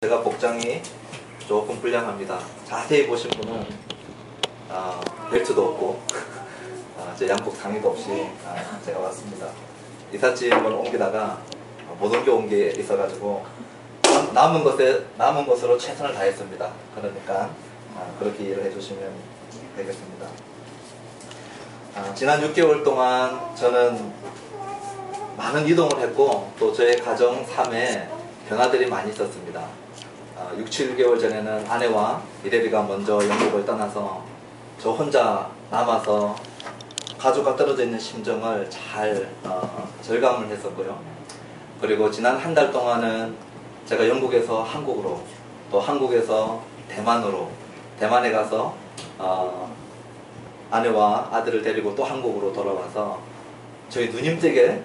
제가 복장이 조금 불량합니다. 자세히 보신 분은 벨트도 없고 제 양복 상의도 없이 제가 왔습니다. 이삿짐을 옮기다가 못 옮겨온 게 있어가지고 남은 것으로 최선을 다했습니다. 그러니까 그렇게 이해를 해주시면 되겠습니다. 지난 6개월 동안 저는 많은 이동을 했고 또 저의 가정, 삶에 변화들이 많이 있었습니다. 6, 7개월 전에는 아내와 이래비가 먼저 영국을 떠나서 저 혼자 남아서 가족과 떨어져 있는 심정을 잘 절감을 했었고요. 그리고 지난 한 달 동안은 제가 영국에서 한국으로, 또 한국에서 대만으로, 대만에 가서 아내와 아들을 데리고 또 한국으로 돌아와서 저희 누님댁에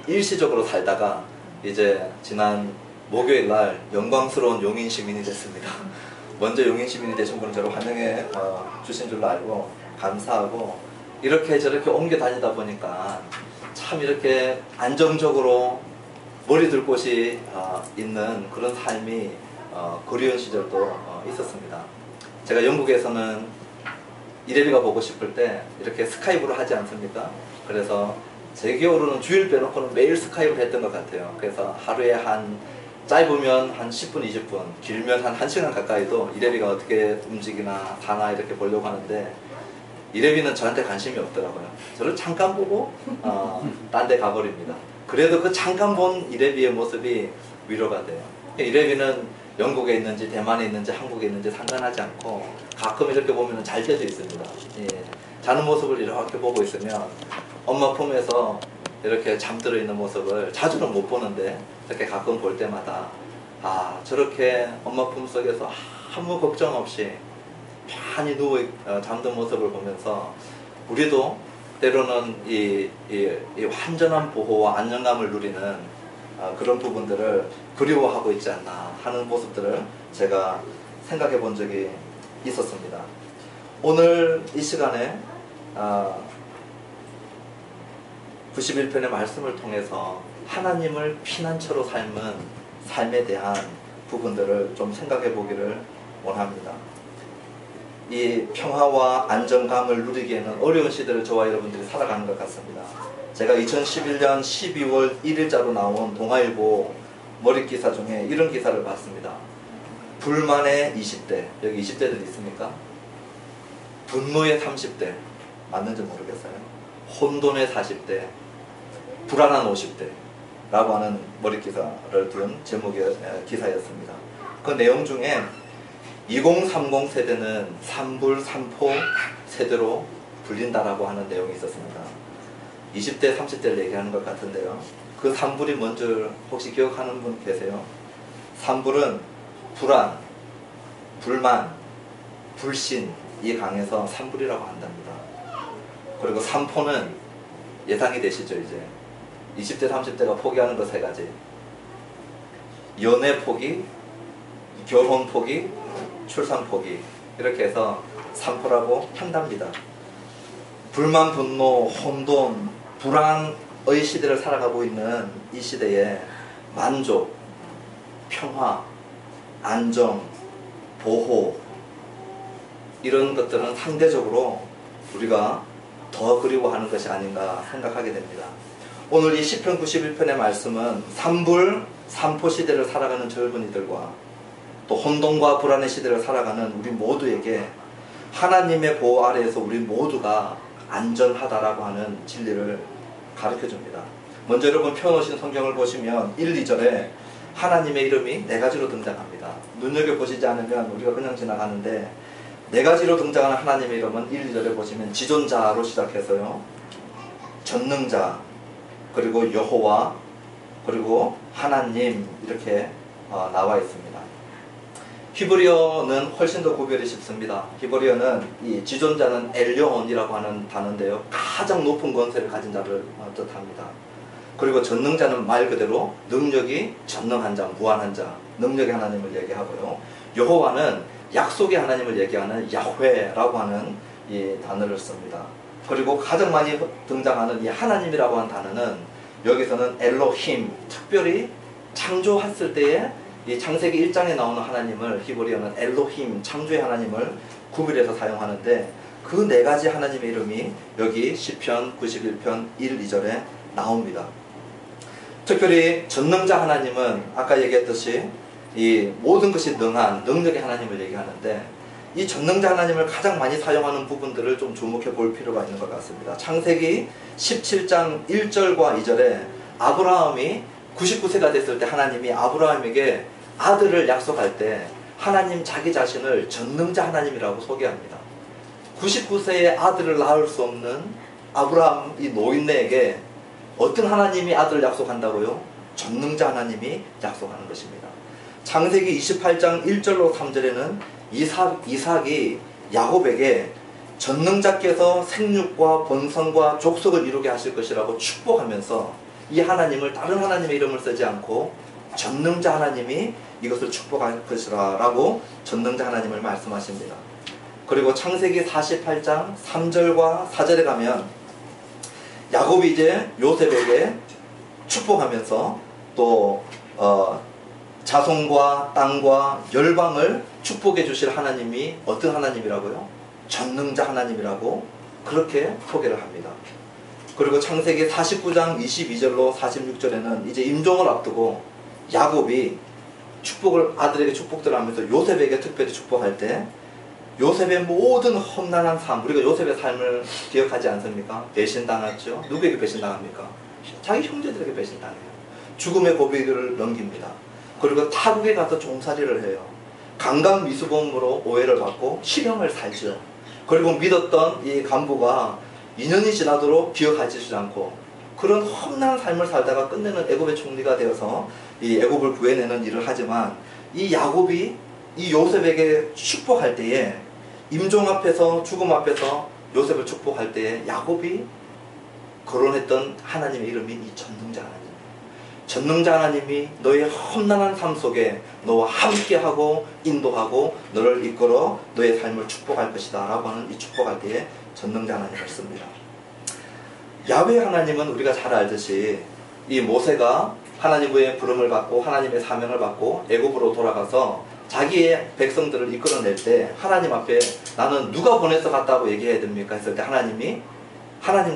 일시적으로 살다가 이제 지난 목요일 날 영광스러운 용인 시민이 됐습니다. 먼저 용인 시민이 되신 분은 저를 환영해 주신 줄로 알고 감사하고, 이렇게 저렇게 옮겨 다니다 보니까 참 이렇게 안정적으로 머리 둘 곳이 있는 그런 삶이 그리운 시절도 있었습니다. 제가 영국에서는 이래비가 보고 싶을 때 이렇게 스카이프를 하지 않습니까? 그래서 제 기억으로는 주일 빼놓고는 매일 스카이프를 했던 것 같아요. 그래서 하루에 짧으면 한 10분, 20분, 길면 한 1시간 가까이도 이래비가 어떻게 움직이나 사나 이렇게 보려고 하는데, 이래비는 저한테 관심이 없더라고요. 저를 잠깐 보고 딴 데 가버립니다. 그래도 그 잠깐 본 이래비의 모습이 위로가 돼요. 이래비는 영국에 있는지 대만에 있는지 한국에 있는지 상관하지 않고 가끔 이렇게 보면 잘 때도 있습니다. 예. 자는 모습을 이렇게 보고 있으면 엄마 품에서 이렇게 잠들어 있는 모습을 자주는 못 보는데 이렇게 가끔 볼 때마다 저렇게 엄마 품속에서 아무 걱정 없이 편히 누워 잠든 모습을 보면서 우리도 때로는 이 완전한 보호와 안정감을 누리는 그런 부분들을 그리워하고 있지 않나 하는 모습들을 제가 생각해 본 적이 있었습니다. 오늘 이 시간에 91편의 말씀을 통해서 하나님을 피난처로 삶은 삶에 대한 부분들을 좀 생각해 보기를 원합니다. 이 평화와 안정감을 누리기에는 어려운 시대를 저와 여러분들이 살아가는 것 같습니다. 제가 2011년 12월 1일자로 나온 동아일보 머릿기사 중에 이런 기사를 봤습니다. 불만의 20대, 여기 20대들 있습니까? 분노의 30대, 맞는지 모르겠어요. 혼돈의 40대, 불안한 50대 라고 하는 머릿기사를 둔 제목의 기사였습니다. 그 내용 중에 2030 세대는 삼불삼포 세대로 불린다라고 하는 내용이 있었습니다. 20대, 30대를 얘기하는 것 같은데요. 그 삼불이 뭔지 혹시 기억하는 분 계세요? 삼불은 불안, 불만, 불신이 강해서 삼불이라고 한답니다. 그리고 삼포는 예상이 되시죠, 이제. 20대, 30대가 포기하는 거 3가지. 연애 포기, 결혼 포기, 출산 포기. 이렇게 해서 삼포라고 한답니다. 불만, 분노, 혼돈, 불안의 시대를 살아가고 있는 이 시대에 만족, 평화, 안정, 보호, 이런 것들은 상대적으로 우리가 더 그리워하는 것이 아닌가 생각하게 됩니다. 오늘 이 시편 91편의 말씀은 삼불, 삼포 시대를 살아가는 젊은이들과 또 혼돈과 불안의 시대를 살아가는 우리 모두에게 하나님의 보호 아래에서 우리 모두가 안전하다라고 하는 진리를 가르쳐줍니다. 먼저 여러분 펴놓으신 성경을 보시면 1, 2절에 하나님의 이름이 4가지로 등장합니다. 눈여겨보시지 않으면 우리가 그냥 지나가는데 4가지로 등장하는 하나님의 이름은 1, 2절에 보시면 지존자로 시작해서요, 전능자, 그리고 여호와, 그리고 하나님, 이렇게 나와 있습니다. 히브리어는 훨씬 더 구별이 쉽습니다. 히브리어는 이 지존자는 엘요온이라고 하는 단어인데요, 가장 높은 권세를 가진 자를 뜻합니다. 그리고 전능자는 말 그대로 능력이 전능한 자, 무한한 자, 능력의 하나님을 얘기하고요. 여호와는 약속의 하나님을 얘기하는 야훼라고 하는 이 단어를 씁니다. 그리고 가장 많이 등장하는 이 하나님이라고 하는 단어는 여기서는 엘로힘, 특별히 창조했을 때의 이 창세기 1장에 나오는 하나님을 히브리어는 엘로힘, 창조의 하나님을 구별해서 사용하는데 그 네 가지 하나님의 이름이 여기 시편 91편 1, 2절에 나옵니다. 특별히 전능자 하나님은 아까 얘기했듯이 이 모든 것이 능한 능력의 하나님을 얘기하는데 이 전능자 하나님을 가장 많이 사용하는 부분들을 좀 주목해 볼 필요가 있는 것 같습니다. 창세기 17장 1절과 2절에 아브라함이 99세가 됐을 때 하나님이 아브라함에게 아들을 약속할 때 하나님 자기 자신을 전능자 하나님이라고 소개합니다. 99세의 아들을 낳을 수 없는 아브라함 이 노인네에게 어떤 하나님이 아들을 약속한다고요? 전능자 하나님이 약속하는 것입니다. 창세기 28장 1절로 3절에는 이삭이 야곱에게 전능자께서 생육과 번성과 족속을 이루게 하실 것이라고 축복하면서 이 하나님을 다른 하나님의 이름을 쓰지 않고 전능자 하나님이 이것을 축복할 것이라고 전능자 하나님을 말씀하십니다. 그리고 창세기 48장 3절과 4절에 가면 야곱이 이제 요셉에게 축복하면서 또 자손과 땅과 열방을 축복해 주실 하나님이 어떤 하나님이라고요? 전능자 하나님이라고 그렇게 소개를 합니다. 그리고 창세기 49장 22절로 46절에는 이제 임종을 앞두고 야곱이 아들에게 축복들을 하면서 요셉에게 특별히 축복할 때 요셉의 모든 험난한 삶, 우리가 요셉의 삶을 기억하지 않습니까? 배신당했죠. 누구에게 배신당합니까? 자기 형제들에게 배신당해요. 죽음의 고비를 넘깁니다. 그리고 타국에 가서 종살이를 해요. 강간미수범으로 오해를 받고 실형을 살죠. 그리고 믿었던 이 간부가 2년이 지나도록 기억하지 않고 그런 험난한 삶을 살다가 끝내는 애굽의 총리가 되어서 이 애굽을 구해내는 일을 하지만 이 야곱이 이 요셉에게 축복할 때에 임종 앞에서 죽음 앞에서 요셉을 축복할 때에 야곱이 거론했던 하나님의 이름이 이 전능자 하나님. 전능자 하나님이 너의 험난한 삶 속에 너와 함께하고 인도하고 너를 이끌어 너의 삶을 축복할 것이다 라고 하는 이 축복할 때에 전능자 하나님을 씁니다. 야훼 하나님은 우리가 잘 알듯이 이 모세가 하나님의 부름을 받고 하나님의 사명을 받고 애굽으로 돌아가서 자기의 백성들을 이끌어낼 때 하나님 앞에 나는 누가 보내서 갔다고 얘기해야 됩니까? 했을 때 하나님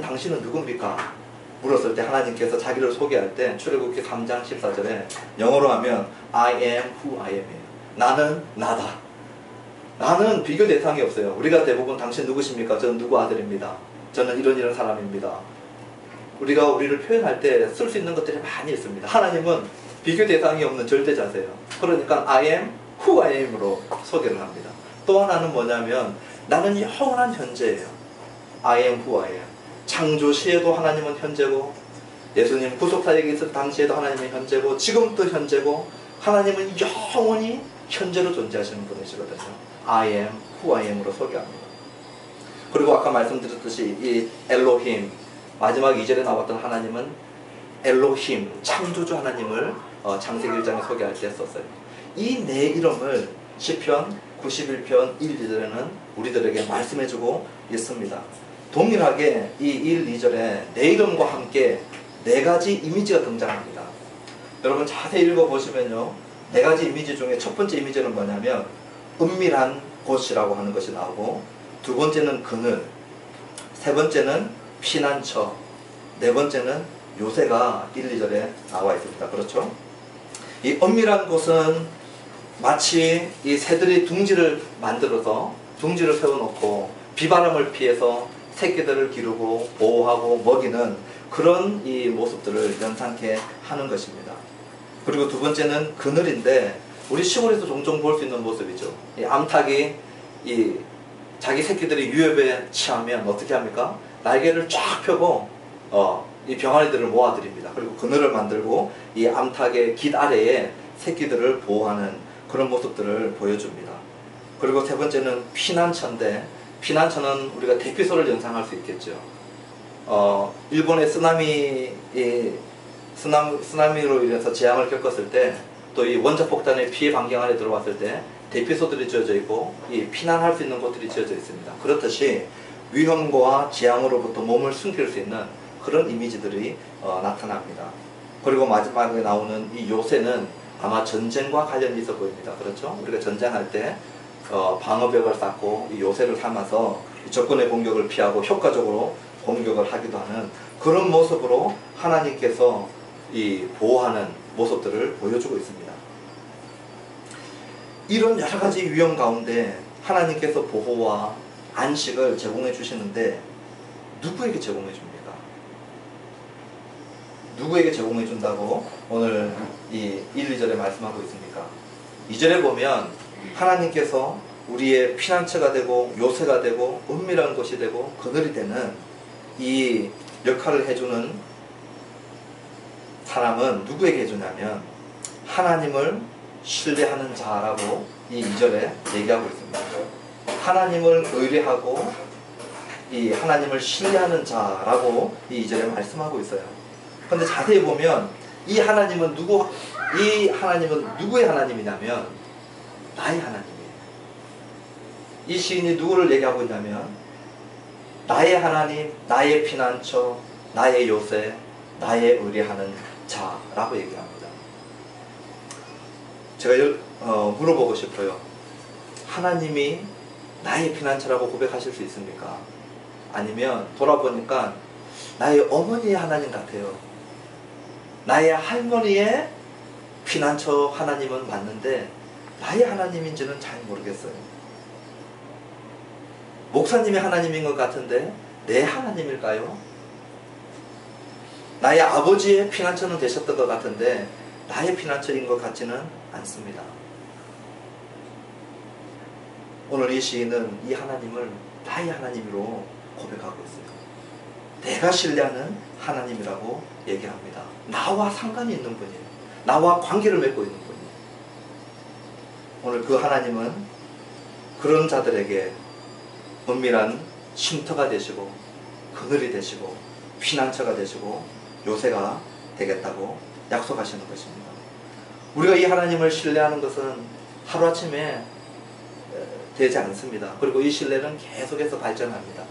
당신은 누굽니까? 물었을 때 하나님께서 자기를 소개할 때 출애굽기 3장 14절에 영어로 하면 I am who I am 이에요. 나는 나다. 나는 비교 대상이 없어요. 우리가 대부분 당신 누구십니까? 저는 누구 아들입니다. 저는 이런 사람입니다. 우리가 우리를 표현할 때 쓸 수 있는 것들이 많이 있습니다. 하나님은 비교 대상이 없는 절대자세요. 그러니까 I am who I am으로 소개를 합니다. 또 하나는 뭐냐면 나는 영원한 현재예요. I am who I am. 창조 시에도 하나님은 현재고 예수님 구속사역에 있을 당시에도 하나님은 현재고 지금도 현재고 하나님은 영원히 현재로 존재하시는 분이시거든요. I am who I am으로 소개합니다. 그리고 아까 말씀드렸듯이 이 엘로힘 마지막 2절에 나왔던 하나님은 엘로힘 창조주 하나님을 창세기 1장에 소개할 때 썼어요. 이 네 이름을 시편 91편 1, 2절에는 우리들에게 말씀해주고 있습니다. 동일하게 이 1, 2절에 내 이름과 함께 네 가지 이미지가 등장합니다. 여러분 자세히 읽어보시면요. 네 가지 이미지 중에 첫 번째 이미지는 뭐냐면 은밀한 곳이라고 하는 것이 나오고 두 번째는 그늘, 세 번째는 피난처, 네 번째는 요새가 1, 2절에 나와 있습니다. 그렇죠? 이 은밀한 곳은 마치 이 새들이 둥지를 만들어서 둥지를 세워놓고 비바람을 피해서 새끼들을 기르고 보호하고 먹이는 그런 이 모습들을 연상케 하는 것입니다. 그리고 두 번째는 그늘인데 우리 시골에서 종종 볼 수 있는 모습이죠. 이 암탉이 이 자기 새끼들이 위협에 처하면 어떻게 합니까? 날개를 쫙 펴고 이 병아리들을 모아들입니다. 그리고 그늘을 만들고 이 암탉의 깃 아래에 새끼들을 보호하는 그런 모습들을 보여줍니다. 그리고 세 번째는 피난처인데 피난처는 우리가 대피소를 연상할 수 있겠죠. 일본의 쓰나미로 인해서 재앙을 겪었을 때 또 이 원자폭탄의 피해 반경 안에 들어왔을 때 대피소들이 지어져 있고 이 피난할 수 있는 곳들이 지어져 있습니다. 그렇듯이 위험과 재앙으로부터 몸을 숨길 수 있는 그런 이미지들이 나타납니다. 그리고 마지막에 나오는 이 요새는 아마 전쟁과 관련이 있어 보입니다. 그렇죠? 우리가 전쟁할 때 방어벽을 쌓고 이 요새를 삼아서 적군의 공격을 피하고 효과적으로 공격을 하기도 하는 그런 모습으로 하나님께서 이 보호하는 모습들을 보여주고 있습니다. 이런 여러 가지 위험 가운데 하나님께서 보호와 안식을 제공해 주시는데 누구에게 제공해 줍니까? 누구에게 제공해 준다고 오늘 이 1, 2절에 말씀하고 있습니까? 2절에 보면 하나님께서 우리의 피난처가 되고 요새가 되고 은밀한 곳이 되고 그늘이 되는 이 역할을 해주는 사람은 누구에게 해주냐면 하나님을 신뢰하는 자라고 이 2절에 얘기하고 있습니다. 하나님을 의뢰하고 이 하나님을 신뢰하는 자라고 이 2절에 말씀하고 있어요. 그런데 자세히 보면 이 하나님은 누구의 하나님이냐면 나의 하나님이에요. 이 시인이 누구를 얘기하고 있냐면 나의 하나님, 나의 피난처, 나의 요새, 나의 의뢰하는 자라고 얘기합니다. 제가 물어보고 싶어요. 하나님이 나의 피난처라고 고백하실 수 있습니까? 아니면 돌아보니까 나의 어머니의 하나님 같아요. 나의 할머니의 피난처 하나님은 맞는데 나의 하나님인지는 잘 모르겠어요. 목사님의 하나님인 것 같은데 내 하나님일까요? 나의 아버지의 피난처는 되셨던 것 같은데 나의 피난처인 것 같지는 않습니다. 오늘 이 시인은 이 하나님을 나의 하나님으로 고백하고 있어요. 내가 신뢰하는 하나님이라고 얘기합니다. 나와 상관이 있는 분이에요. 나와 관계를 맺고 있는 분이에요. 오늘 그 하나님은 그런 자들에게 은밀한 쉼터가 되시고 그늘이 되시고 피난처가 되시고 요새가 되겠다고 약속하시는 것입니다. 우리가 이 하나님을 신뢰하는 것은 하루아침에 되지 않습니다. 그리고 이 신뢰는 계속해서 발전합니다.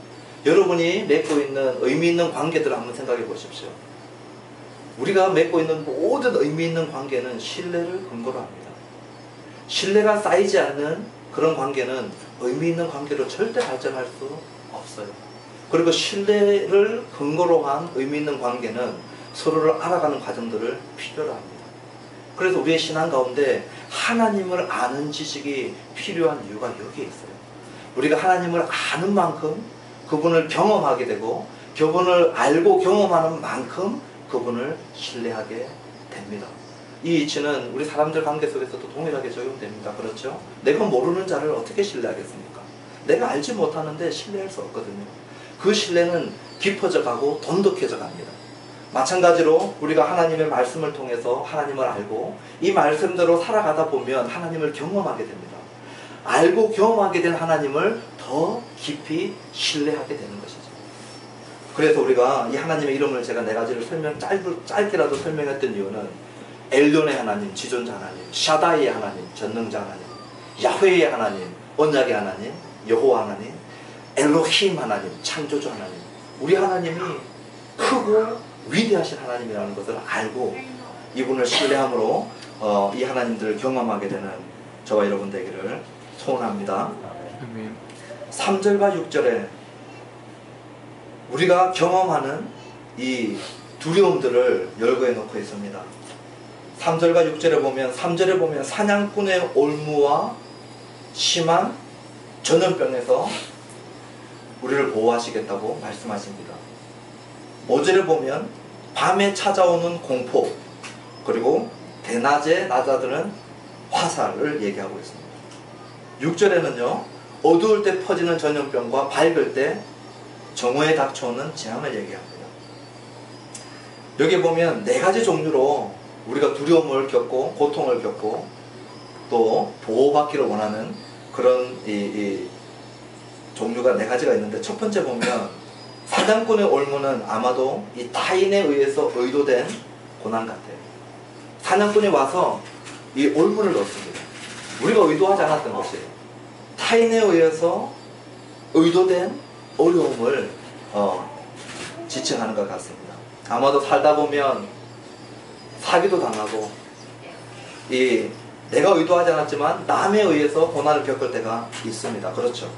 여러분이 맺고 있는 의미 있는 관계들을 한번 생각해 보십시오. 우리가 맺고 있는 모든 의미 있는 관계는 신뢰를 근거로 합니다. 신뢰가 쌓이지 않는 그런 관계는 의미 있는 관계로 절대 발전할 수 없어요. 그리고 신뢰를 근거로 한 의미 있는 관계는 서로를 알아가는 과정들을 필요로 합니다. 그래서 우리의 신앙 가운데 하나님을 아는 지식이 필요한 이유가 여기에 있어요. 우리가 하나님을 아는 만큼 그분을 경험하게 되고 그분을 알고 경험하는 만큼 그분을 신뢰하게 됩니다. 이 이치는 우리 사람들 관계 속에서도 동일하게 적용됩니다. 그렇죠? 내가 모르는 자를 어떻게 신뢰하겠습니까? 내가 알지 못하는데 신뢰할 수 없거든요. 그 신뢰는 깊어져 가고 돈독해져 갑니다. 마찬가지로 우리가 하나님의 말씀을 통해서 하나님을 알고 이 말씀대로 살아가다 보면 하나님을 경험하게 됩니다. 알고 경험하게 된 하나님을 더 깊이 신뢰하게 되는 것이죠. 그래서 우리가 이 하나님의 이름을 제가 네 가지를 짧게라도 설명했던 이유는 엘론의 하나님, 지존자 하나님, 샤다이의 하나님, 전능자 하나님, 야훼의 하나님, 언약의 하나님, 여호와 하나님, 엘로힘 하나님, 창조주 하나님, 우리 하나님이 크고 위대하신 하나님이라는 것을 알고 이분을 신뢰함으로 이 하나님들을 경험하게 되는 저와 여러분 되기를 소원합니다. 3절과 6절에 우리가 경험하는 이 두려움들을 열거해 놓고 있습니다. 3절과 6절에 보면 3절에 보면 사냥꾼의 올무와 심한 전염병에서 우리를 보호하시겠다고 말씀하십니다. 5절에 보면 밤에 찾아오는 공포 그리고 대낮에 낮아드는 화살을 얘기하고 있습니다. 6절에는요 어두울 때 퍼지는 전염병과 밝을 때 정오에 닥쳐오는 재앙을 얘기합니다. 여기 보면 네 가지 종류로 우리가 두려움을 겪고 고통을 겪고 또 보호받기를 원하는 그런 이 종류가 네 가지가 있는데 첫 번째 보면 사냥꾼의 올무는 아마도 이 타인에 의해서 의도된 고난 같아요. 사냥꾼이 와서 이 올무를 넣습니다. 우리가 의도하지 않았던 것이에요. 타인에 의해서 의도된 어려움을 지칭하는 것 같습니다. 아마도 살다 보면 사기도 당하고 이 내가 의도하지 않았지만 남에 의해서 고난을 겪을 때가 있습니다. 그렇죠.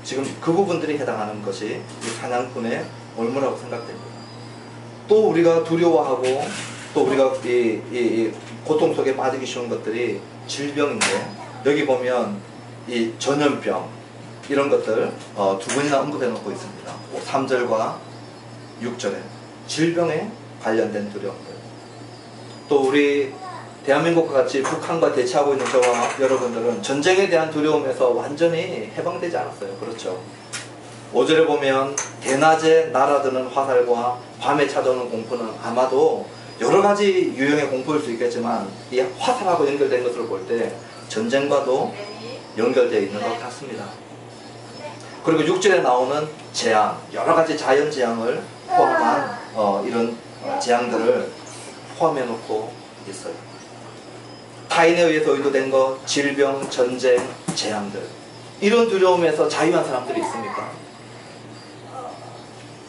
지금 그 부분들이 해당하는 것이 이 사냥꾼의 올무라고 생각됩니다. 또 우리가 두려워하고 또 우리가 이 고통 속에 빠지기 쉬운 것들이 질병인데, 여기 보면 이 전염병 이런 것들 두 번이나 언급해 놓고 있습니다. 3절과 6절에 질병에 관련된 두려움들. 또 우리 대한민국과 같이 북한과 대치하고 있는 저와 여러분들은 전쟁에 대한 두려움에서 완전히 해방되지 않았어요. 그렇죠. 5절에 보면 대낮에 날아드는 화살과 밤에 찾아오는 공포는 아마도 여러 가지 유형의 공포일 수 있겠지만 이 화살하고 연결된 것을 볼 때 전쟁과도 연결되어 있는 것 같습니다. 그리고 6절에 나오는 재앙, 여러 가지 자연 재앙을 포함한 이런 재앙들을 포함해 놓고 있어요. 타인에 의해서 의도된 것, 질병, 전쟁, 재앙들, 이런 두려움에서 자유한 사람들이 있습니까?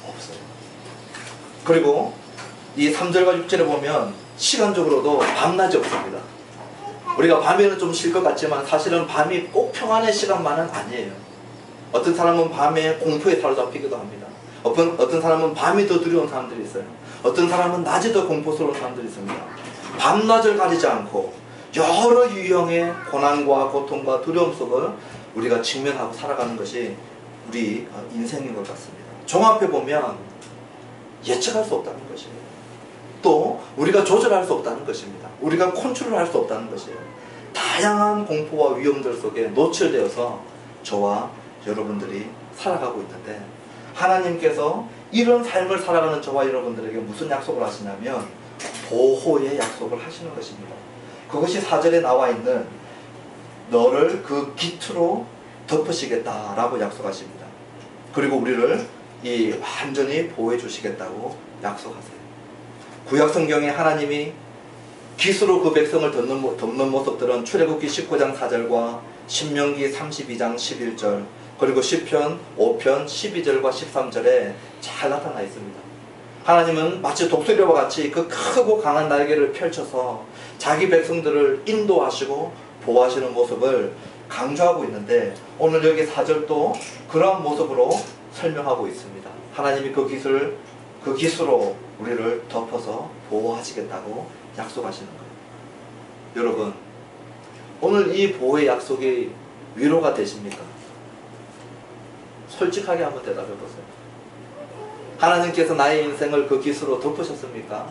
없어요. 그리고 이 3절과 6절에 보면 시간적으로도 밤낮이 없습니다. 우리가 밤에는 좀 쉴 것 같지만 사실은 밤이 꼭 평안의 시간만은 아니에요. 어떤 사람은 밤에 공포에 사로잡히기도 합니다. 어떤 사람은 밤이 더 두려운 사람들이 있어요. 어떤 사람은 낮이 더 공포스러운 사람들이 있습니다. 밤낮을 가리지 않고 여러 유형의 고난과 고통과 두려움 속을 우리가 직면하고 살아가는 것이 우리 인생인 것 같습니다. 종합해 보면 예측할 수 없다는 것이에요. 또 우리가 조절할 수 없다는 것입니다. 우리가 컨트롤할 수 없다는 것이에요. 다양한 공포와 위험들 속에 노출되어서 저와 여러분들이 살아가고 있는데, 하나님께서 이런 삶을 살아가는 저와 여러분들에게 무슨 약속을 하시냐면 보호의 약속을 하시는 것입니다. 그것이 4절에 나와 있는 너를 그 깃으로 덮으시겠다라고 약속하십니다. 그리고 우리를 완전히 보호해 주시겠다고 약속하세요. 구약 성경에 하나님이 깃으로 그 백성을 덮는 모습들은 출애굽기 19장 4절과 신명기 32장 11절, 그리고 시편 5편 12절과 13절에 잘 나타나 있습니다. 하나님은 마치 독수리와 같이 그 크고 강한 날개를 펼쳐서 자기 백성들을 인도하시고 보호하시는 모습을 강조하고 있는데, 오늘 여기 4절도 그러한 모습으로 설명하고 있습니다. 하나님이 그 깃으로 우리를 덮어서 보호하시겠다고 약속하시는 거예요. 여러분, 오늘 이 보호의 약속이 위로가 되십니까? 솔직하게 한번 대답해 보세요. 하나님께서 나의 인생을 그 깃으로 덮으셨습니까?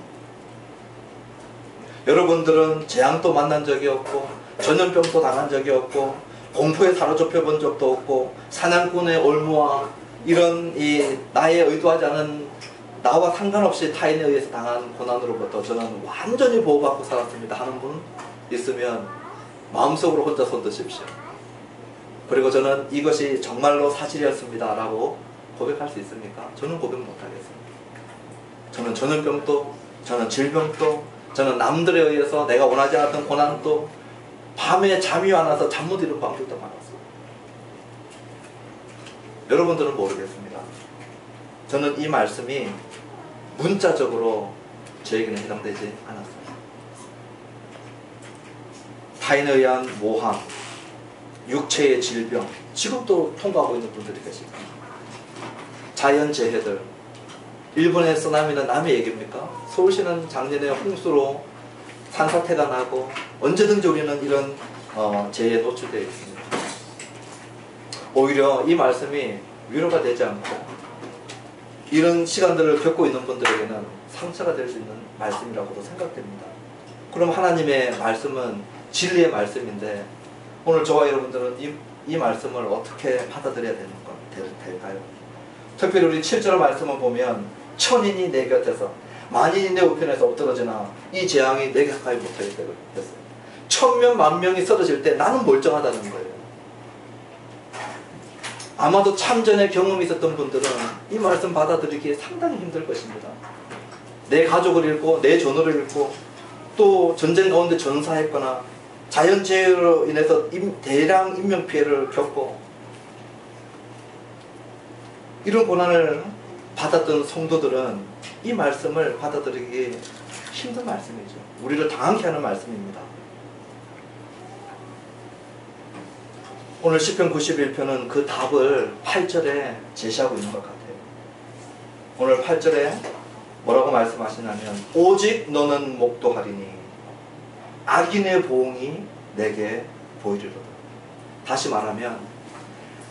여러분들은 재앙도 만난 적이 없고 전염병도 당한 적이 없고 공포에 사로잡혀 본 적도 없고 사냥꾼의 올무와 이런 나의 의도하지 않은 나와 상관없이 타인에 의해서 당한 고난으로부터 저는 완전히 보호받고 살았습니다 하는 분 있으면 마음속으로 혼자 손 드십시오. 그리고 저는 이것이 정말로 사실이었습니다 라고 고백할 수 있습니까? 저는 고백 못하겠습니다. 저는 전염병도, 저는 질병도, 저는 남들에 의해서 내가 원하지 않았던 고난도, 밤에 잠이 안 와서 잠 못 이룬 밤들도 많았어요. 여러분들은 모르겠습니다. 저는 이 말씀이 문자적으로 저에게는 해당되지 않았어요. 타인에 의한 모함, 육체의 질병, 지금도 통과하고 있는 분들이 계십니다. 자연재해들, 일본의 쓰나미는 남의 얘기입니까? 서울시는 작년에 홍수로 산사태가 나고 언제든지 우리는 이런 재해에 노출되어 있습니다. 오히려 이 말씀이 위로가 되지 않고 이런 시간들을 겪고 있는 분들에게는 상처가 될 수 있는 말씀이라고도 생각됩니다. 그럼 하나님의 말씀은 진리의 말씀인데 오늘 저와 여러분들은 이 말씀을 어떻게 받아들여야 될까요? 특별히 우리 7절 말씀을 보면 천인이 내 곁에서 만인이 내 우편에서 엎드러지나 이 재앙이 내게 가까이 못하게 됐어요. 1000명 만명이 쓰러질 때 나는 멀쩡하다는 거예요. 아마도 참전의 경험이 있었던 분들은 이 말씀 받아들이기 상당히 힘들 것입니다. 내 가족을 잃고 내 전우를 잃고 또 전쟁 가운데 전사했거나 자연재해로 인해서 대량 인명피해를 겪고 이런 고난을 받았던 성도들은 이 말씀을 받아들이기 힘든 말씀이죠. 우리를 당황케 하는 말씀입니다. 오늘 시편 91편은 그 답을 8절에 제시하고 있는 것 같아요. 오늘 8절에 뭐라고 말씀하시냐면 오직 너는 목도하리니 악인의 보응이 내게 보이리로다. 다시 말하면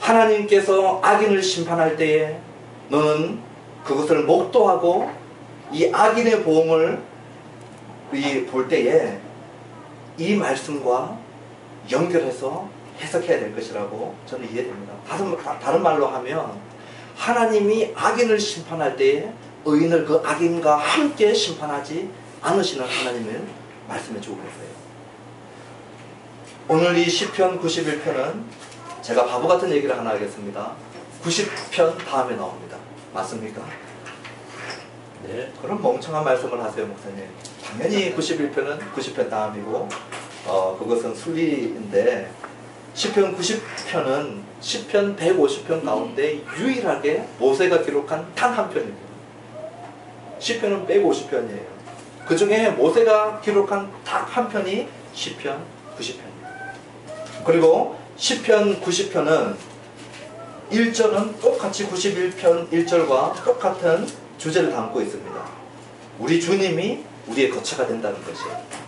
하나님께서 악인을 심판할 때에 너는 그것을 목도하고 이 악인의 보응을 볼 때에 이 말씀과 연결해서 해석해야 될 것이라고 저는 이해됩니다. 다른 말로 하면 하나님이 악인을 심판할 때에 의인을 그 악인과 함께 심판하지 않으시는 하나님을 말씀해 주고 계세요. 오늘 이 시편 91편은 제가 바보 같은 얘기를 하나 하겠습니다. 90편 다음에 나옵니다. 맞습니까? 네. 그럼 멍청한 말씀을 하세요, 목사님. 당연히 91편은 90편 다음이고 그것은 순리인데 시편 90편은 시편 150편 가운데 유일하게 모세가 기록한 단 한 편입니다. 시편은 150편이에요. 그 중에 모세가 기록한 딱 한 편이 시편 90편입니다. 그리고 시편 90편은 1절은 똑같이 91편 1절과 똑같은 주제를 담고 있습니다. 우리 주님이 우리의 거처가 된다는 것이에요.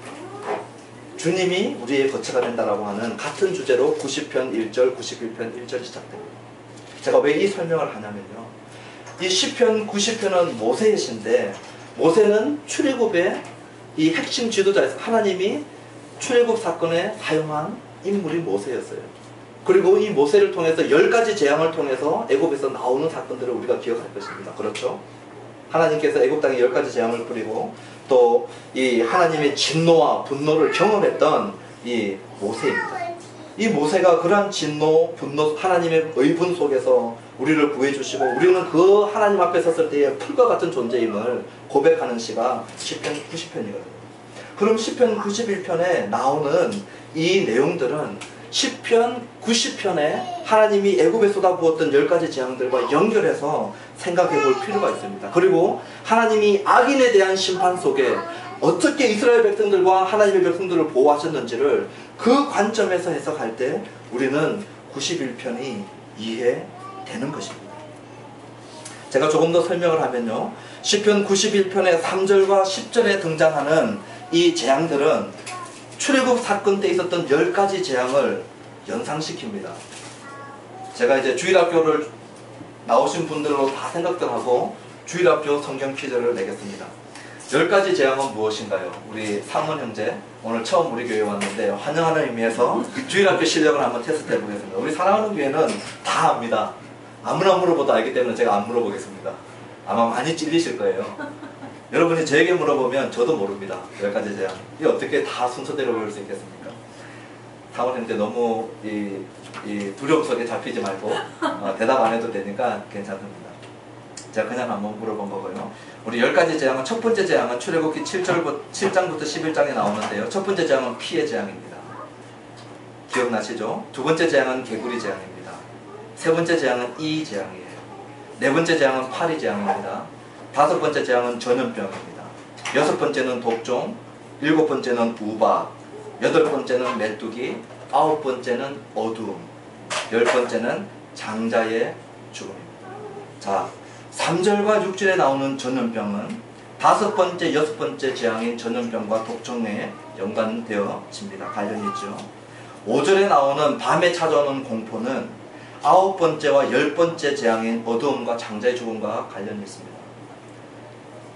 주님이 우리의 거처가 된다라고 하는 같은 주제로 90편 1절, 91편 1절이 시작됩니다. 제가 왜 이 설명을 하냐면요. 이 시편 90편은 모세의 시인데 모세는 출애굽의 이 핵심 지도자였어요. 하나님이 출애굽 사건에 사용한 인물이 모세였어요. 그리고 이 모세를 통해서 10가지 재앙을 통해서 애굽에서 나오는 사건들을 우리가 기억할 것입니다. 그렇죠? 하나님께서 애굽 땅에 10가지 재앙을 뿌리고 또 이 하나님의 진노와 분노를 경험했던 이 모세입니다. 이 모세가 그러한 진노, 분노, 하나님의 의분 속에서 우리를 구해주시고 우리는 그 하나님 앞에 섰을 때의 풀과 같은 존재임을 고백하는 시가 시편 90편이거든요. 그럼 시편 91편에 나오는 이 내용들은 시편 90편에 하나님이 애굽에 쏟아부었던 10가지 재앙들과 연결해서 생각해 볼 필요가 있습니다. 그리고 하나님이 악인에 대한 심판 속에 어떻게 이스라엘 백성들과 하나님의 백성들을 보호하셨는지를 그 관점에서 해석할 때 우리는 91편이 이해되는 것입니다. 제가 조금 더 설명을 하면요. 시편 91편의 3절과 10절에 등장하는 이 재앙들은 출애굽 사건 때 있었던 10가지 재앙을 연상시킵니다. 제가 이제 주일학교를 나오신 분들로 다 생각들 하고 주일학교 성경 퀴즈를 내겠습니다. 10가지 재앙은 무엇인가요? 우리 상원 형제 오늘 처음 우리 교회에 왔는데 환영하는 의미에서 주일학교 실력을 한번 테스트 해보겠습니다. 우리 사랑하는 교회는 다 압니다. 아무나 물어봐도 알기 때문에 제가 안 물어보겠습니다. 아마 많이 찔리실 거예요. 여러분이 저에게 물어보면 저도 모릅니다. 10가지 재앙. 이게 어떻게 다 순서대로 배울 수 있겠습니까? 상원 형제 너무 이 두려움 속에 잡히지 말고 대답 안 해도 되니까 괜찮습니다. 제가 그냥 한번 물어본 거고요. 우리 10가지 재앙은 첫 번째 재앙은 출애굽기 7장부터 11장에 나오는데요. 첫 번째 재앙은 피의 재앙입니다. 기억나시죠? 두 번째 재앙은 개구리 재앙입니다. 세 번째 재앙은 이 재앙이에요. 네 번째 재앙은 파리 재앙입니다. 다섯 번째 재앙은 전염병입니다. 여섯 번째는 독종, 일곱 번째는 우박, 여덟 번째는 메뚜기, 아홉 번째는 어두움, 열 번째는 장자의 죽음입니다. 자, 3절과 6절에 나오는 전염병은 다섯 번째, 여섯 번째 재앙인 전염병과 독종에 연관되어집니다. 관련이 있죠. 5절에 나오는 밤에 찾아오는 공포는 아홉 번째와 열 번째 재앙인 어두움과 장자의 죽음과 관련이 있습니다.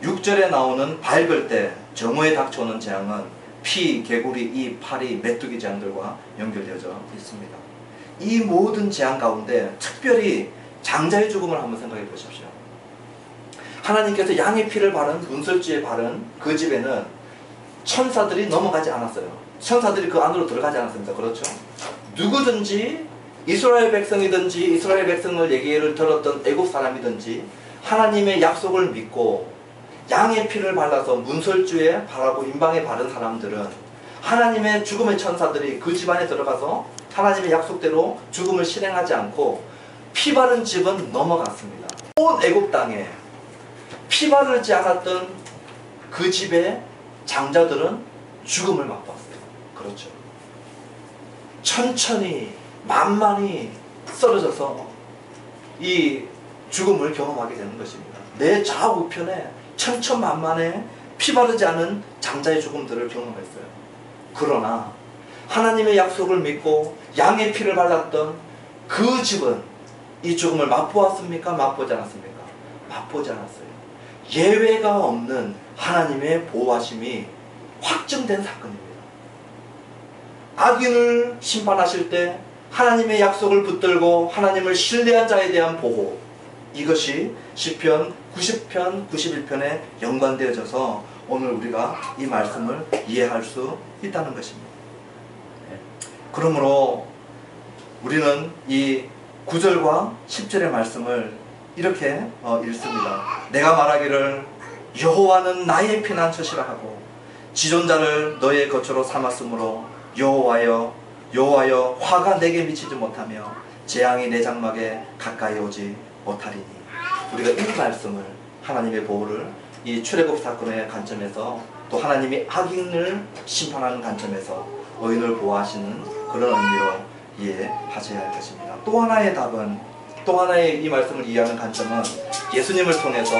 6절에 나오는 밝을 때 정오에 닥쳐오는 재앙은 피, 개구리, 이, 파리, 메뚜기 재앙들과 연결되어져 있습니다. 이 모든 재앙 가운데 특별히 장자의 죽음을 한번 생각해 보십시오. 하나님께서 양의 피를 바른 문설주에 바른 그 집에는 천사들이 넘어가지 않았어요. 천사들이 그 안으로 들어가지 않았습니다. 그렇죠? 누구든지 이스라엘 백성이든지 이스라엘 백성을 얘기를 들었던 애국 사람이든지 하나님의 약속을 믿고 양의 피를 발라서 문설주에 바라고 인방에 바른 사람들은 하나님의 죽음의 천사들이 그 집안에 들어가서 하나님의 약속대로 죽음을 실행하지 않고 피 바른 집은 넘어갔습니다. 온 애국 땅에 피 바르지 않았던 그 집의 장자들은 죽음을 맛봤어요. 그렇죠. 천천히 만만히 쓰러져서 이 죽음을 경험하게 되는 것입니다. 내 좌우편에 천천만만에 피 바르지 않은 장자의 죽음들을 경험했어요. 그러나 하나님의 약속을 믿고 양의 피를 발랐던 그 집은 이 죽음을 맛보았습니까? 맛보지 않았습니까? 맛보지 않았어요. 예외가 없는 하나님의 보호하심이 확증된 사건입니다. 악인을 심판하실 때 하나님의 약속을 붙들고 하나님을 신뢰한 자에 대한 보호, 이것이 시편 90편, 91편에 연관되어져서 오늘 우리가 이 말씀을 이해할 수 있다는 것입니다. 그러므로 우리는 이 9절과 10절의 말씀을 이렇게 읽습니다. 내가 말하기를 여호와는 나의 피난처시라 하고 지존자를 너의 거처로 삼았으므로 여호와여 화가 내게 미치지 못하며 재앙이 내 장막에 가까이 오지 못하리니. 우리가 이 말씀을 하나님의 보호를 이 출애굽 사건의 관점에서 또 하나님이 악인을 심판하는 관점에서 의인을 보호하시는 그런 의미로 이해하셔야 할 것입니다. 또 하나의 답은, 또 하나의 이 말씀을 이해하는 관점은 예수님을 통해서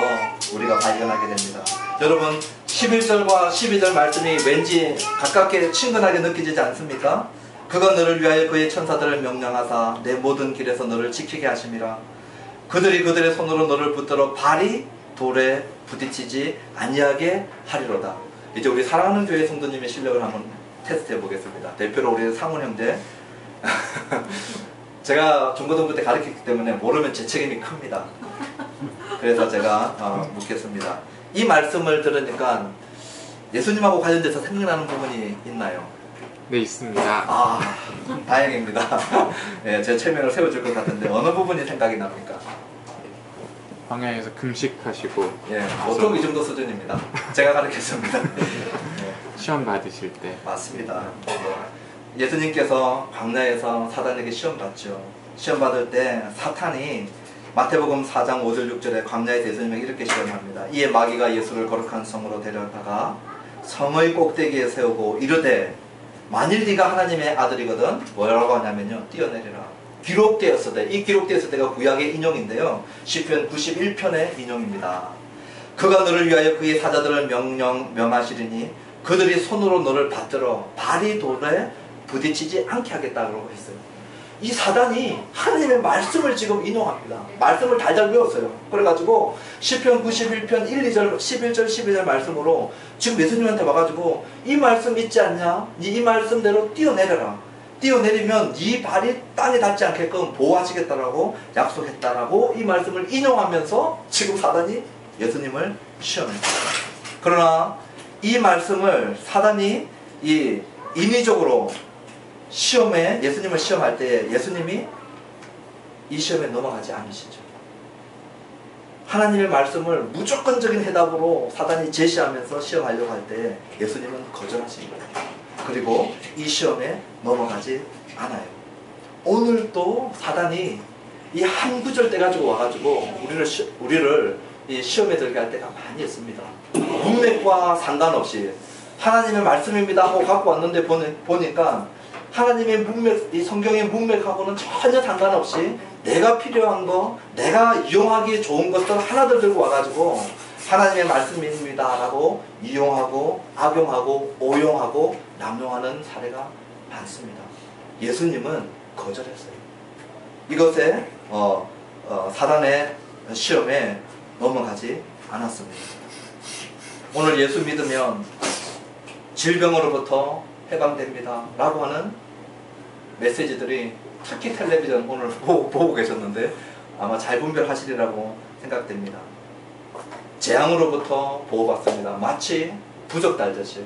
우리가 발견하게 됩니다. 여러분 11절과 12절 말씀이 왠지 가깝게 친근하게 느껴지지 않습니까? 그가 너를 위하여 그의 천사들을 명령하사 내 모든 길에서 너를 지키게 하심이라. 그들이 그들의 손으로 너를 붙들어 발이 돌에 부딪히지 아니하게 하리로다. 이제 우리 사랑하는 교회 성도님의 실력을 한번 테스트해 보겠습니다. 대표로 우리 상훈 형제. 제가 중고등부 때 가르쳤기 때문에 모르면 제 책임이 큽니다. 그래서 제가 묻겠습니다. 이 말씀을 들으니까 예수님하고 관련돼서 생각나는 부분이 있나요? 네, 있습니다. 아, 다행입니다. 네, 제 체면을 세워줄 것 같은데 어느 부분이 생각이 납니까? 광야에서 금식하시고. 예, 보통 이 정도 수준입니다. 제가 가르쳤습니다. 네. 시험 받으실 때. 맞습니다. 예수님께서 광야에서 사단에게 시험 받죠. 시험 받을 때 사탄이 마태복음 4장 5절 6절에 광야에서 예수님에게 이렇게 시험합니다. 이에 마귀가 예수를 거룩한 성으로 데려다가 성의 꼭대기에 세우고 이르되 만일 네가 하나님의 아들이거든 뭐라고 하냐면요, 뛰어내리라. 기록되었을 때, 이 기록되었을 때가 구약의 인용인데요, 시편 91편의 인용입니다. 그가 너를 위하여 그의 사자들을 명하시리니 그들이 손으로 너를 받들어 발이 돌에 부딪히지 않게 하겠다고 했어요. 이 사단이 하나님의 말씀을 지금 인용합니다. 말씀을 달달 외웠어요. 그래가지고 시편 91편 1, 2절, 11절, 12절 말씀으로 지금 예수님한테 와가지고 이 말씀 있지 않냐? 이 말씀대로 뛰어내려라. 뛰어내리면 네 발이 땅에 닿지 않게끔 보호하시겠다라고 약속했다라고 이 말씀을 인용하면서 지금 사단이 예수님을 시험합니다. 그러나 이 말씀을 사단이 인위적으로 시험에, 예수님을 시험할 때 예수님이 이 시험에 넘어가지 않으시죠. 하나님의 말씀을 무조건적인 해답으로 사단이 제시하면서 시험하려고 할 때 예수님은 거절하신 거예요. 그리고 이 시험에 넘어가지 않아요. 오늘도 사단이 이 한 구절 떼가지고 와가지고 우리를 이 시험에 들게 할 때가 많이 있습니다. 문맥과 상관없이 하나님의 말씀입니다 하고 갖고 왔는데 보니까 하나님의 문맥, 이 성경의 문맥하고는 전혀 상관없이 내가 필요한 거, 내가 이용하기 좋은 것들 하나들 들고 와가지고 하나님의 말씀입니다 라고 이용하고 악용하고 오용하고 남용하는 사례가 많습니다. 예수님은 거절했어요. 이것에 사단의 시험에 넘어가지 않았습니다. 오늘 예수 믿으면 질병으로부터 해방됩니다 라고 하는 메시지들이 특히 텔레비전 오늘 보고 계셨는데 아마 잘 분별하시리라고 생각됩니다. 재앙으로부터 보호받습니다. 마치 부적 달듯이.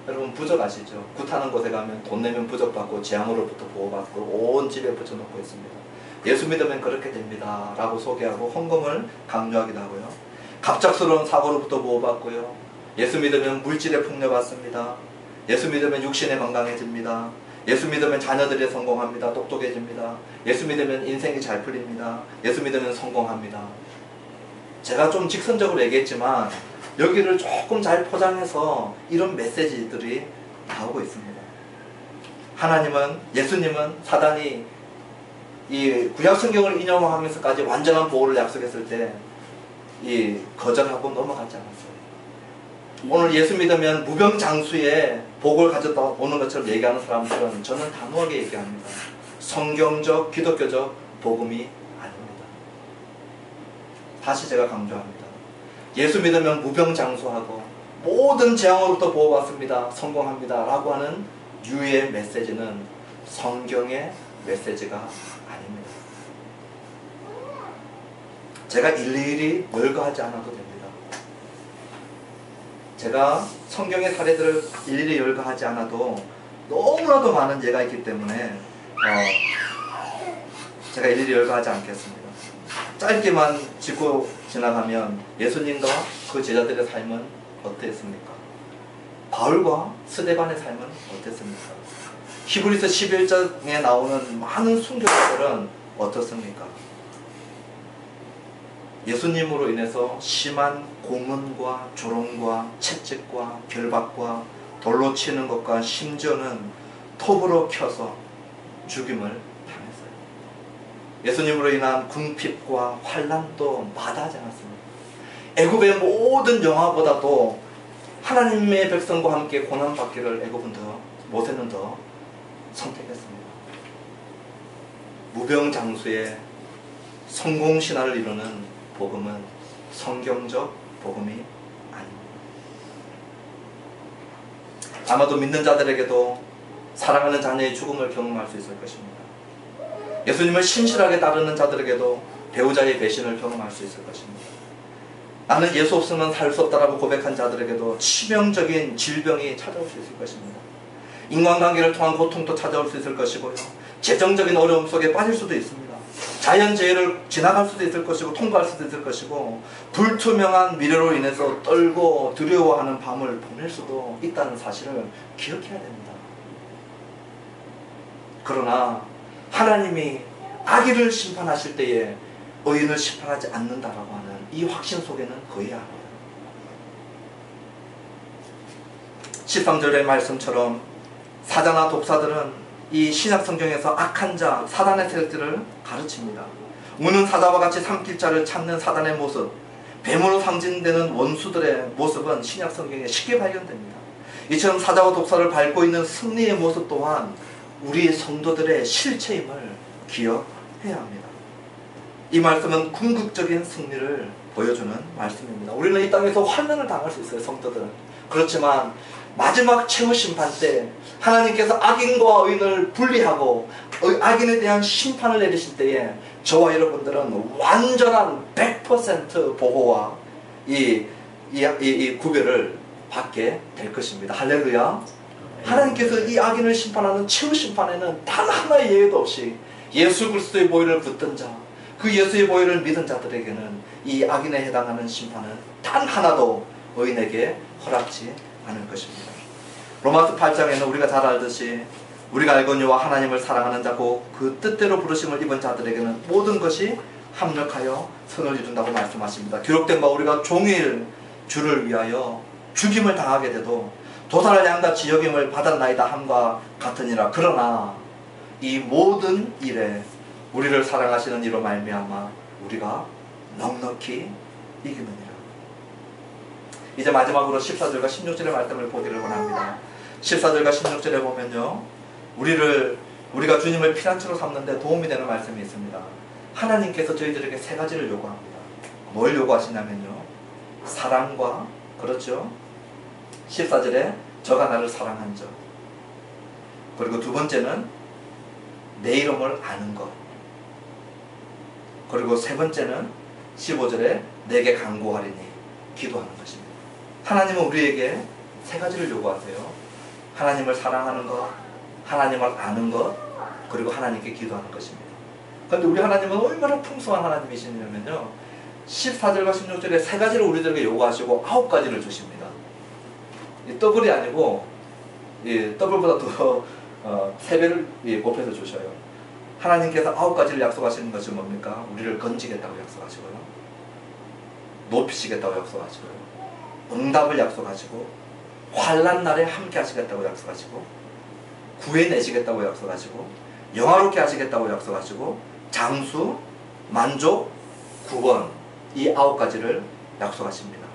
여러분 부적 아시죠? 굿하는 곳에 가면 돈 내면 부적받고 재앙으로부터 보호받고 온 집에 붙여놓고 있습니다. 예수 믿으면 그렇게 됩니다 라고 소개하고 헌금을 강조하기도 하고요. 갑작스러운 사고로부터 보호받고요. 예수 믿으면 물질에 풍요받습니다. 예수 믿으면 육신에 건강해집니다. 예수 믿으면 자녀들이 성공합니다. 똑똑해집니다. 예수 믿으면 인생이 잘 풀립니다. 예수 믿으면 성공합니다. 제가 좀 직선적으로 얘기했지만 여기를 조금 잘 포장해서 이런 메시지들이 나오고 있습니다. 하나님은, 예수님은 사단이 이 구약 성경을 인용하면서까지 완전한 보호를 약속했을 때 이 거절하고 넘어가지 않았어요. 오늘 예수 믿으면 무병장수의 복을 가져다 오는 것처럼 얘기하는 사람들은 저는 단호하게 얘기합니다. 성경적, 기독교적 복음이 아닙니다. 다시 제가 강조합니다. 예수 믿으면 무병장수하고 모든 재앙으로부터 보호받습니다. 성공합니다. 라고 하는 유의 메시지는 성경의 메시지가 아닙니다. 제가 일일이 열거하지 않아도 됩니다. 제가 성경의 사례들을 일일이 열거하지 않아도 너무나도 많은 예가 있기 때문에 제가 일일이 열거하지 않겠습니다. 짧게만 짚고 지나가면 예수님과 그 제자들의 삶은 어땠습니까? 바울과 스데반의 삶은 어땠습니까? 히브리서 11장에 나오는 많은 순교자들은 어떻습니까? 예수님으로 인해서 심한 고문과 조롱과 채찍과 결박과 돌로 치는 것과 심지어는 톱으로 켜서 죽임을 당했어요. 예수님으로 인한 궁핍과 환난도 마다하지 않았습니다. 애굽의 모든 영화보다도 하나님의 백성과 함께 고난받기를 애굽은 모세는 더 선택했습니다. 무병장수의 성공신화를 이루는 복음은 성경적 복음이 아닙니다. 아마도 믿는 자들에게도 사랑하는 자녀의 죽음을 경험할 수 있을 것입니다. 예수님을 신실하게 따르는 자들에게도 배우자의 배신을 경험할 수 있을 것입니다. 나는 예수 없으면 살 수 없다라고 고백한 자들에게도 치명적인 질병이 찾아올 수 있을 것입니다. 인간관계를 통한 고통도 찾아올 수 있을 것이고요. 재정적인 어려움 속에 빠질 수도 있습니다. 자연재해를 지나갈 수도 있을 것이고 통과할 수도 있을 것이고 불투명한 미래로 인해서 떨고 두려워하는 밤을 보낼 수도 있다는 사실을 기억해야 됩니다. 그러나 하나님이 악인을 심판하실 때에 의인을 심판하지 않는다라고 하는 이 확신 속에는 거해야 합니다. 13절의 말씀처럼 사자나 독사들은 이 신약 성경에서 악한 자, 사단의 세력들을 가르칩니다. 우는 사자와 같이 삼킬 자를 찾는 사단의 모습, 뱀으로 상징되는 원수들의 모습은 신약 성경에 쉽게 발견됩니다. 이처럼 사자와 독사를 밟고 있는 승리의 모습 또한 우리 성도들의 실체임을 기억해야 합니다. 이 말씀은 궁극적인 승리를 보여주는 말씀입니다. 우리는 이 땅에서 환난을 당할 수 있어요, 성도들은. 그렇지만 마지막 최후 심판 때 하나님께서 악인과 의인을 분리하고 악인에 대한 심판을 내리실 때에 저와 여러분들은 완전한 100% 보호와 이 구별을 받게 될 것입니다. 할렐루야. 하나님께서 이 악인을 심판하는 최후 심판에는 단 하나의 예외도 없이 예수 그리스도의 보혈을 붙든 자, 그 예수의 보혈을 믿은 자들에게는 이 악인에 해당하는 심판은 단 하나도 의인에게 허락지 않을 것입니다. 로마서 8장에는 우리가 잘 알듯이 우리가 알거니와 하나님을 사랑하는 자고 그 뜻대로 부르심을 입은 자들에게는 모든 것이 합력하여 선을 이룬다고 말씀하십니다. 기록된 바 우리가 종일 주를 위하여 죽임을 당하게 돼도 도살을 양같이 여김을 받았나이다 함과 같으니라. 그러나 이 모든 일에 우리를 사랑하시는 이로 말미암아 우리가 넉넉히 이기느니라. 이제 마지막으로 14절과 16절의 말씀을 보기를 원합니다. 14절과 16절에 보면요, 우리가 주님을 피난처로 삼는데 도움이 되는 말씀이 있습니다. 하나님께서 저희들에게 세 가지를 요구합니다. 뭘 요구하시냐면요, 사랑과, 그렇죠, 14절에 저가 나를 사랑한 적, 그리고 두 번째는 내 이름을 아는 것, 그리고 세 번째는 15절에 내게 간구하리니 기도하는 것입니다. 하나님은 우리에게 세 가지를 요구하세요. 하나님을 사랑하는 것, 하나님을 아는 것, 그리고 하나님께 기도하는 것입니다. 그런데 우리 하나님은 얼마나 풍성한 하나님이시냐면요, 14절과 16절에 세 가지를 우리들에게 요구하시고 9가지를 주십니다. 이 더블이 아니고 더블보다 더 3배를 곱해서 주셔요. 하나님께서 9가지를 약속하시는 것이 뭡니까? 우리를 건지겠다고 약속하시고요, 높이시겠다고 약속하시고요, 응답을 약속하시고, 환난 날에 함께 하시겠다고 약속하시고, 구해내시겠다고 약속하시고, 영화롭게 하시겠다고 약속하시고, 장수, 만족, 구원, 이 9가지를 약속하십니다.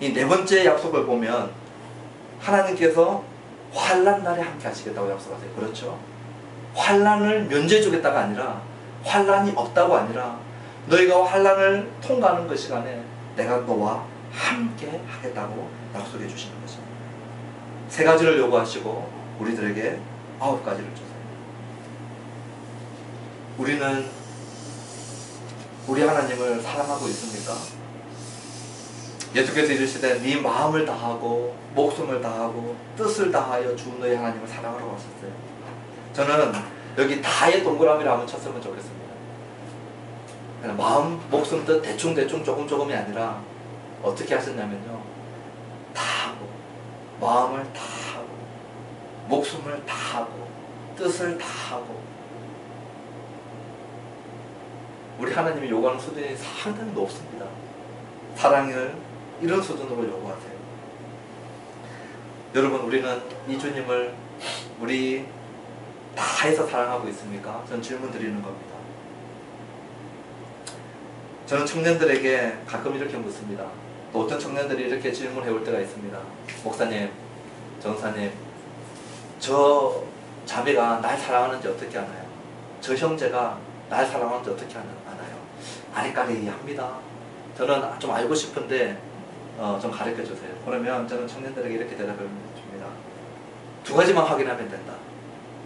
이 네 번째 약속을 보면 하나님께서 환난 날에 함께 하시겠다고 약속하세요. 그렇죠? 환난을 면제해 주겠다가 아니라, 환난이 없다고 아니라, 너희가 환난을 통과하는 그 시간에 내가 너와 함께 하겠다고 약속해 주시는 거죠. 3가지를 요구하시고 우리들에게 9가지를 주세요. 우리는 우리 하나님을 사랑하고 있습니까? 예수께서 이르시되 네 마음을 다하고 목숨을 다하고 뜻을 다하여 주 너희 하나님을 사랑하라고 하셨어요. 저는 여기 다의 동그라미를 한번 쳤으면 좋겠습니다. 마음, 목숨, 뜻 대충 조금이 아니라 어떻게 하셨냐면요, 다하고 마음을 다하고 목숨을 다하고 뜻을 다하고. 우리 하나님이 요구하는 수준이 상당히 높습니다. 사랑을 이런 수준으로 요구하세요. 여러분, 우리는 이 주님을 우리 다해서 사랑하고 있습니까? 저는 질문 드리는 겁니다. 저는 청년들에게 가끔 이렇게 묻습니다. 또 어떤 청년들이 이렇게 질문해 올 때가 있습니다. 목사님, 전사님, 저 자매가 날 사랑하는지 어떻게 아나요? 저 형제가 날 사랑하는지 어떻게 아나요? 아리까리 합니다. 저는 좀 알고 싶은데 좀 가르쳐 주세요. 그러면 저는 청년들에게 이렇게 대답을 줍니다. 2가지만 확인하면 된다.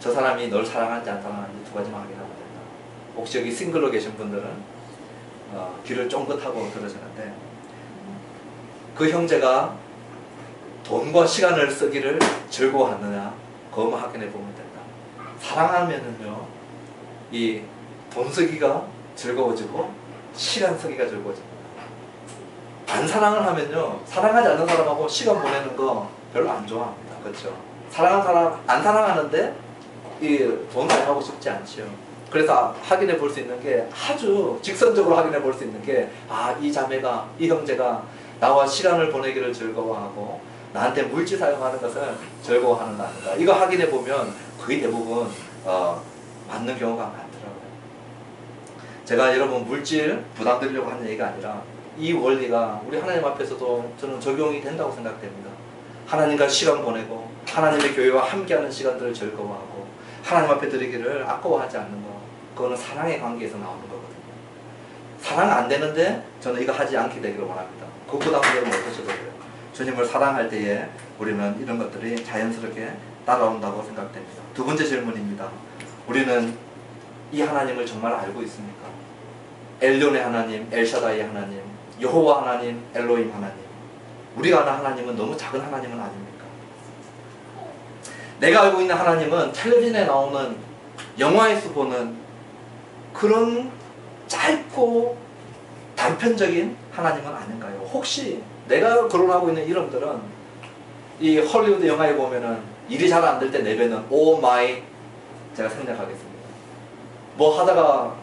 저 사람이 널 사랑하는지 안 사랑하는지 2가지만 확인하면 된다. 혹시 여기 싱글로 계신 분들은 귀를 쫑긋하고 들으시는데, 그 형제가 돈과 시간을 쓰기를 즐거워하느냐, 그것만 확인해 보면 된다. 사랑하면은요, 이 돈 쓰기가 즐거워지고 시간 쓰기가 즐거워집니다. 안 사랑을 하면요, 사랑하지 않는 사람하고 시간 보내는 거 별로 안 좋아합니다. 그렇죠? 사랑하는 사람 안 사랑하는데 이 돈 많이 하고 싶지 않죠. 그래서 확인해 볼 수 있는 게, 아주 직선적으로 확인해 볼 수 있는 게, 이 자매가, 이 형제가 나와 시간을 보내기를 즐거워하고 나한테 물질 사용하는 것을 즐거워하는가 아닌가, 이거 확인해 보면 거의 대부분 맞는 경우가 많더라고요. 제가 여러분 물질 부담 드리려고 하는 얘기가 아니라, 이 원리가 우리 하나님 앞에서도 저는 적용이 된다고 생각됩니다. 하나님과 시간 보내고 하나님의 교회와 함께하는 시간들을 즐거워하고 하나님 앞에 드리기를 아까워하지 않는 거, 그거는 사랑의 관계에서 나오는 거거든요. 사랑 안 되는데 저는 이거 하지 않게 되기를 원합니다. 그 부담을 못 하셔도 돼요. 주님을 사랑할 때에 우리는 이런 것들이 자연스럽게 따라온다고 생각됩니다. 2번째 질문입니다. 우리는 이 하나님을 정말 알고 있습니까? 엘론의 하나님, 엘샤다이 하나님, 여호와 하나님, 엘로힘 하나님. 우리가 아는 하나님은 너무 작은 하나님은 아닙니까? 내가 알고 있는 하나님은 텔레비전에 나오는, 영화에서 보는 그런 짧고 단편적인 하나님은 아닌가요? 혹시 내가 거론하고 있는 이름들은 이 헐리우드 영화에 보면은 일이 잘 안 될 때 내뱉는 오 마이, 제가 생략하겠습니다. 뭐 하다가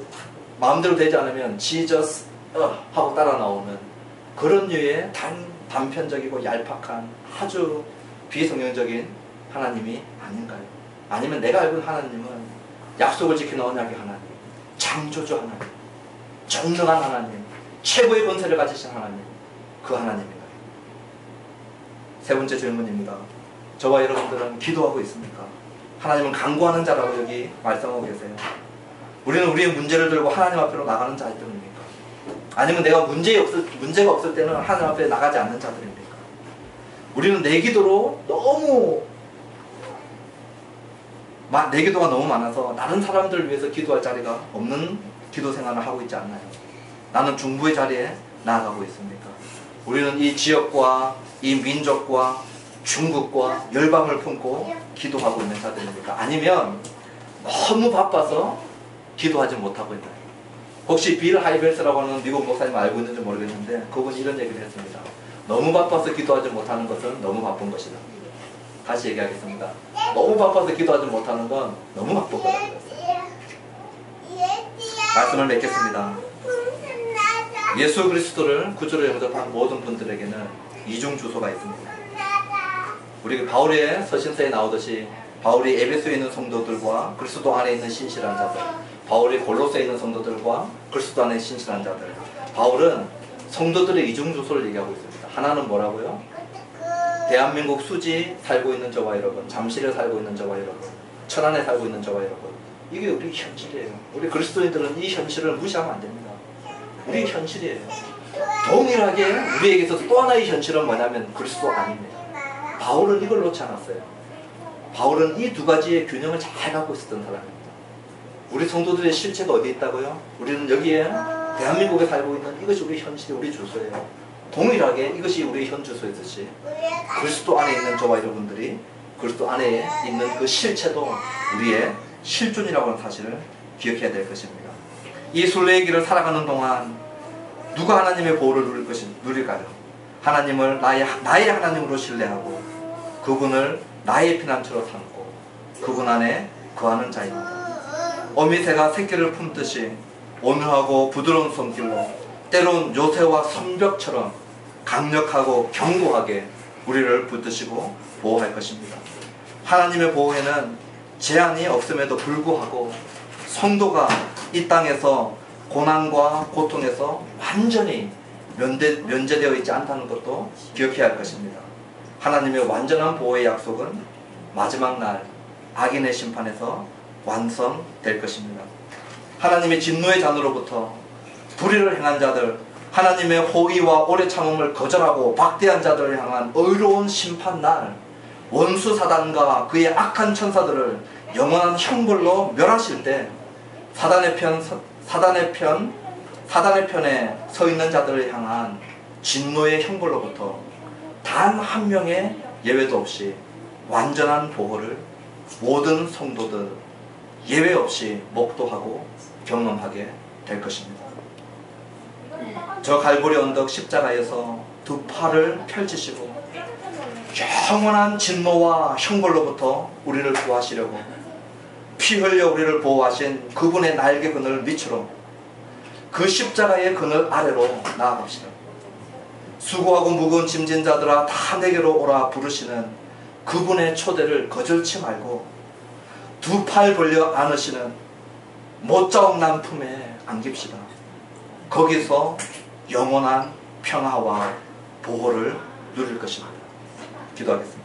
마음대로 되지 않으면 지저스 하고 따라 나오는 그런 류의 단편적이고 얄팍한 아주 비성경적인 하나님이 아닌가요? 아니면 내가 알고 있는 하나님은 약속을 지키는 언약의 하나님, 창조주 하나님, 전능한 하나님, 최고의 권세를 가지신 하나님, 그 하나님인가요? 3번째 질문입니다. 저와 여러분들은 기도하고 있습니까? 하나님은 간구하는 자라고 여기 말씀하고 계세요. 우리는 우리의 문제를 들고 하나님 앞으로 나가는 자들입니까? 아니면 내가 문제가 없을 때는 하나님 앞에 나가지 않는 자들입니까? 우리는 내 기도로 내 기도가 너무 많아서 다른 사람들을 위해서 기도할 자리가 없는 기도 생활을 하고 있지 않나요? 나는 중부의 자리에 나아가고 있습니까? 우리는 이 지역과 이 민족과 중국과 열방을 품고 기도하고 있는 자들입니까? 아니면 너무 바빠서 기도하지 못하고 있나요? 혹시 빌 하이벨스라고 하는 미국 목사님 알고 있는지 모르겠는데, 그분이 이런 얘기를 했습니다. 너무 바빠서 기도하지 못하는 것은 너무 바쁜 것이다. 다시 얘기하겠습니다. 너무 바빠서 기도하지 못하는 건 너무 바쁜 거라고 했어요. 말씀을 맺겠습니다. 예수 그리스도를 구주로 영접한 모든 분들에게는 이중 주소가 있습니다. 우리 바울의 서신서에 나오듯이 바울이 에베소에 있는 성도들과 그리스도 안에 있는 신실한 자들, 바울이 골로새에 있는 성도들과 그리스도 안에 신실한 자들. 바울은 성도들의 이중주소를 얘기하고 있습니다. 하나는 뭐라고요? 대한민국 수지 살고 있는 저와 여러분, 잠실에 살고 있는 저와 여러분, 천안에 살고 있는 저와 여러분. 이게 우리 현실이에요. 우리 그리스도인들은 이 현실을 무시하면 안 됩니다. 우리 현실이에요. 동일하게 우리에게 있어서 또 하나의 현실은 뭐냐면 그리스도 안입니다. 바울은 이걸 놓지 않았어요. 바울은 이 두 가지의 균형을 잘 갖고 있었던 사람입니다. 우리 성도들의 실체가 어디 있다고요? 우리는 여기에 대한민국에 살고 있는 이것이 우리 현실이 우리 주소예요. 동일하게 이것이 우리 현 주소였듯이 그리스도 안에 있는 저와 여러분들이 그리스도 안에 있는 그 실체도 우리의 실존이라고 하는 사실을 기억해야 될 것입니다. 이 순례의 길을 살아가는 동안 누가 하나님의 보호를 누릴까요? 하나님을 나의 하나님으로 신뢰하고 그분을 나의 피난처로 삼고 그분 안에 거하는 자입니다. 어미새가 새끼를 품듯이 온유하고 부드러운 손길로 때론 요새와 성벽처럼 강력하고 견고하게 우리를 붙드시고 보호할 것입니다. 하나님의 보호에는 제한이 없음에도 불구하고 성도가 이 땅에서 고난과 고통에서 완전히 면제되어 있지 않다는 것도 기억해야 할 것입니다. 하나님의 완전한 보호의 약속은 마지막 날 악인의 심판에서 완성될 것입니다. 하나님의 진노의 잔으로부터 불의를 행한 자들, 하나님의 호의와 오래 참음을 거절하고 박대한 자들을 향한 의로운 심판날, 원수 사단과 그의 악한 천사들을 영원한 형벌로 멸하실 때 사단의 편에 서 있는 자들을 향한 진노의 형벌로부터 단 한 명의 예외도 없이 완전한 보호를 모든 성도들 예외 없이 목도하고 경험하게 될 것입니다. 저 갈보리 언덕 십자가에서 두 팔을 펼치시고 영원한 진노와 형벌로부터 우리를 구하시려고 피 흘려 우리를 보호하신 그분의 날개 그늘 밑으로 그 십자가의 그늘 아래로 나아갑시다. 수고하고 무거운 짐진 자들아 다 내게로 오라 부르시는 그분의 초대를 거절치 말고 두 팔 벌려 안으시는 못자옥난 품에 안깁시다. 거기서 영원한 평화와 보호를 누릴 것입니다. 기도하겠습니다.